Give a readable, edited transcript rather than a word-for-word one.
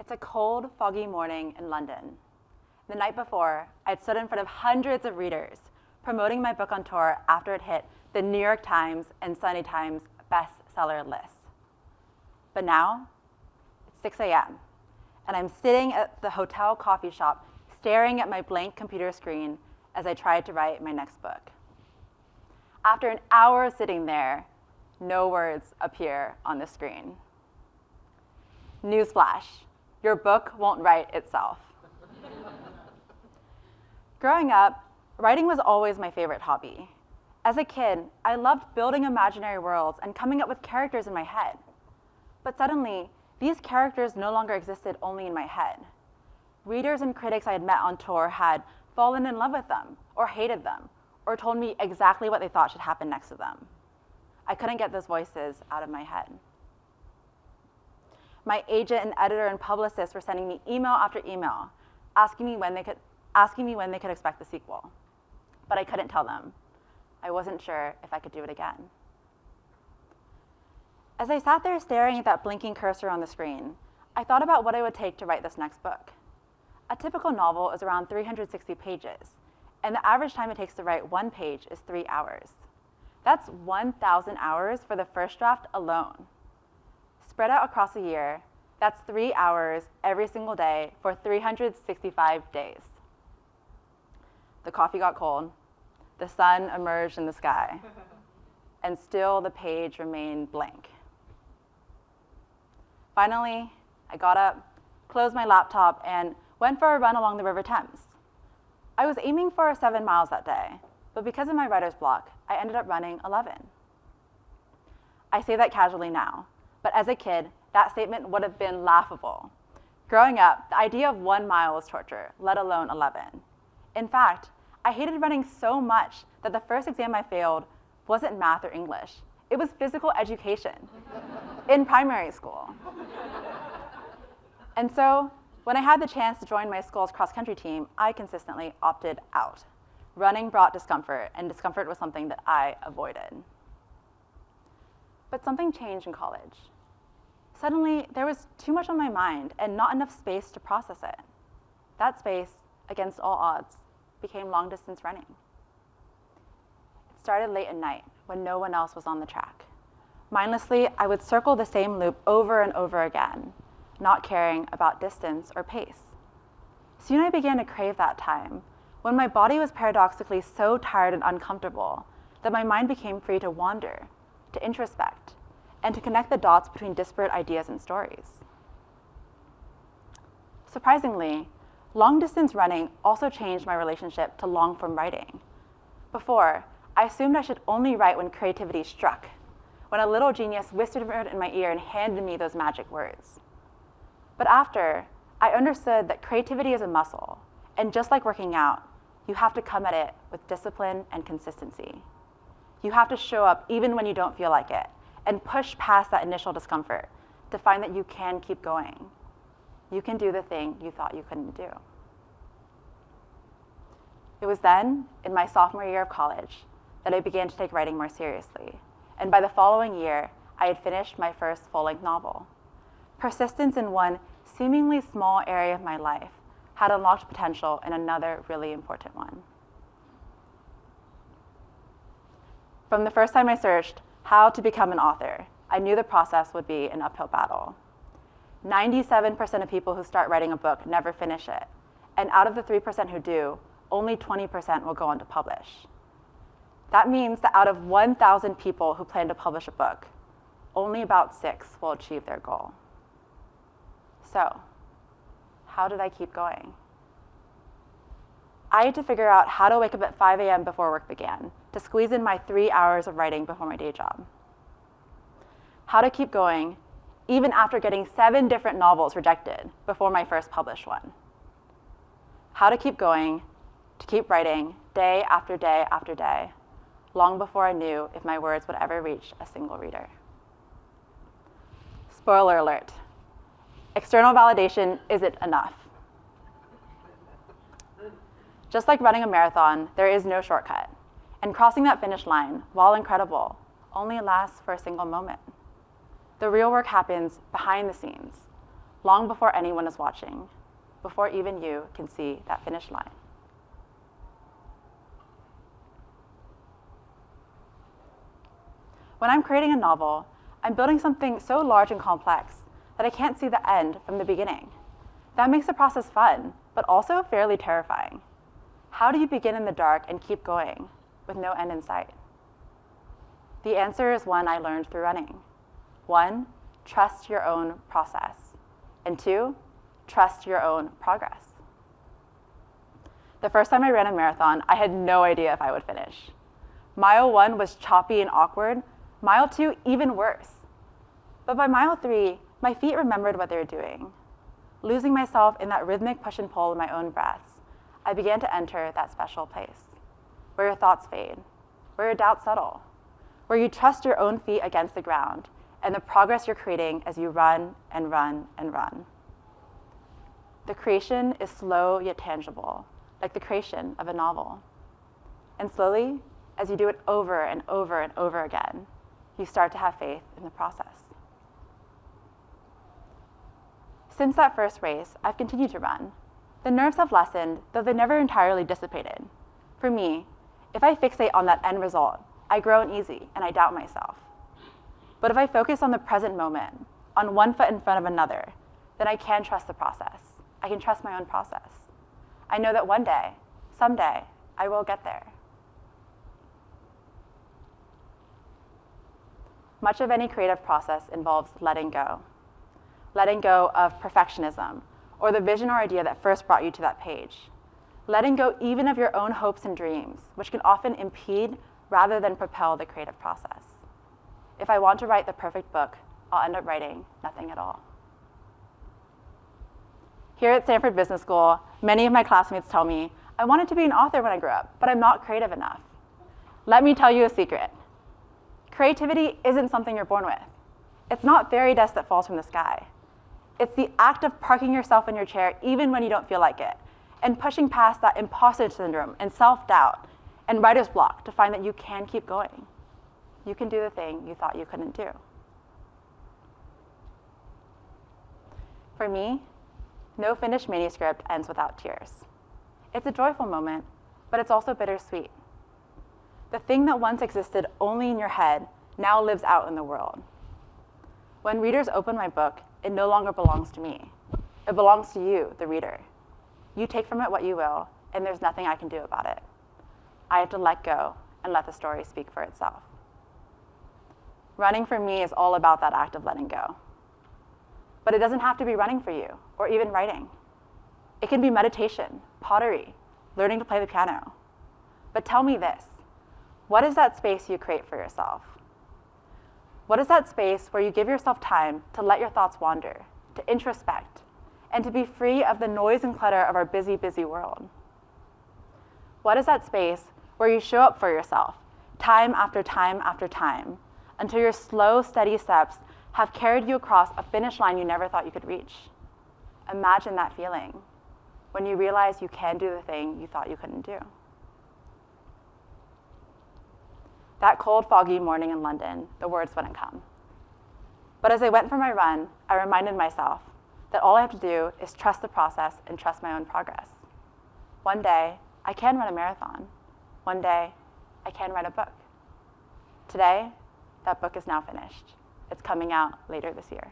It's a cold, foggy morning in London. The night before, I'd stood in front of hundreds of readers, promoting my book on tour after it hit the New York Times and Sunday Times bestseller lists. But now, it's 6 a.m., and I'm sitting at the hotel coffee shop, staring at my blank computer screen as I try to write my next book. After an hour of sitting there, no words appear on the screen. Newsflash, your book won't write itself. Growing up, writing was always my favorite hobby. As a kid, I loved building imaginary worlds and coming up with characters in my head. But suddenly, these characters no longer existed only in my head. Readers and critics I had met on tour had fallen in love with them, or hated them, or told me exactly what they thought should happen next to them. I couldn't get those voices out of my head. My agent and editor and publicist were sending me email after email, asking me when they could expect the sequel. But I couldn't tell them. I wasn't sure if I could do it again. As I sat there staring at that blinking cursor on the screen, I thought about what it would take to write this next book. A typical novel is around 360 pages, and the average time it takes to write one page is 3 hours. That's 1,000 hours for the first draft alone. Spread out across a year, that's 3 hours every single day for 365 days. The coffee got cold, the sun emerged in the sky, and still the page remained blank. Finally, I got up, closed my laptop, and went for a run along the River Thames. I was aiming for 7 miles that day, but because of my writer's block, I ended up running 11. I say that casually now, but as a kid, that statement would have been laughable. Growing up, the idea of 1 mile was torture, let alone 11. In fact, I hated running so much that the first exam I failed wasn't math or English. It was physical education in primary school. And so, when I had the chance to join my school's cross-country team, I consistently opted out. Running brought discomfort, and discomfort was something that I avoided. But something changed in college. Suddenly, there was too much on my mind and not enough space to process it. That space, against all odds, became long-distance running. It started late at night when no one else was on the track. Mindlessly, I would circle the same loop over and over again, not caring about distance or pace. Soon I began to crave that time, when my body was paradoxically so tired and uncomfortable that my mind became free to wander, to introspect, and to connect the dots between disparate ideas and stories. Surprisingly, long-distance running also changed my relationship to long-form writing. Before, I assumed I should only write when creativity struck, when a little genius whispered in my ear and handed me those magic words. But after, I understood that creativity is a muscle, and just like working out, you have to come at it with discipline and consistency. You have to show up even when you don't feel like it, and push past that initial discomfort to find that you can keep going. You can do the thing you thought you couldn't do. It was then, in my sophomore year of college, that I began to take writing more seriously, and by the following year, I had finished my first full-length novel. Persistence in one seemingly small area of my life had unlocked potential in another really important one. From the first time I searched how to become an author, I knew the process would be an uphill battle. 97% of people who start writing a book never finish it, and out of the 3% who do, only 20% will go on to publish. That means that out of 1,000 people who plan to publish a book, only about 6 will achieve their goal. So, how did I keep going? I had to figure out how to wake up at 5 a.m. before work began, to squeeze in my 3 hours of writing before my day job. How to keep going, even after getting 7 different novels rejected before my first published one. How to keep going, to keep writing day after day after day, long before I knew if my words would ever reach a single reader. Spoiler alert, external validation isn't enough. Just like running a marathon, there is no shortcut, and crossing that finish line, while incredible, only lasts for a single moment. The real work happens behind the scenes, long before anyone is watching, before even you can see that finish line. When I'm creating a novel, I'm building something so large and complex that I can't see the end from the beginning. That makes the process fun, but also fairly terrifying. How do you begin in the dark and keep going with no end in sight? The answer is one I learned through running. 1, trust your own process. And 2, trust your own progress. The first time I ran a marathon, I had no idea if I would finish. Mile 1 was choppy and awkward, Mile 2 even worse. But by Mile 3, my feet remembered what they were doing. Losing myself in that rhythmic push and pull of my own breaths, I began to enter that special place, where your thoughts fade, where your doubts settle, where you trust your own feet against the ground and the progress you're creating as you run and run and run. The creation is slow yet tangible, like the creation of a novel. And slowly, as you do it over and over and over again, you start to have faith in the process. Since that first race, I've continued to run. The nerves have lessened, though they never entirely dissipated. For me, if I fixate on that end result, I grow uneasy and I doubt myself. But if I focus on the present moment, on one foot in front of another, then I can trust the process. I can trust my own process. I know that one day, someday, I will get there. Much of any creative process involves letting go. Letting go of perfectionism, or the vision or idea that first brought you to that page. Letting go even of your own hopes and dreams, which can often impede rather than propel the creative process. If I want to write the perfect book, I'll end up writing nothing at all. Here at Stanford Business School, many of my classmates tell me, I wanted to be an author when I grew up, but I'm not creative enough. Let me tell you a secret. Creativity isn't something you're born with. It's not fairy dust that falls from the sky. It's the act of parking yourself in your chair even when you don't feel like it, and pushing past that imposter syndrome and self-doubt and writer's block to find that you can keep going. You can do the thing you thought you couldn't do. For me, no finished manuscript ends without tears. It's a joyful moment, but it's also bittersweet. The thing that once existed only in your head now lives out in the world. When readers open my book, it no longer belongs to me. It belongs to you, the reader. You take from it what you will, and there's nothing I can do about it. I have to let go and let the story speak for itself. Running for me is all about that act of letting go. But it doesn't have to be running for you, or even writing. It can be meditation, pottery, learning to play the piano. But tell me this, what is that space you create for yourself? What is that space where you give yourself time to let your thoughts wander, to introspect, and to be free of the noise and clutter of our busy, busy world? What is that space where you show up for yourself, time after time after time, until your slow, steady steps have carried you across a finish line you never thought you could reach? Imagine that feeling when you realize you can do the thing you thought you couldn't do. That cold, foggy morning in London, the words wouldn't come. But as I went for my run, I reminded myself that all I have to do is trust the process and trust my own progress. One day, I can run a marathon. One day, I can write a book. Today, that book is now finished. It's coming out later this year.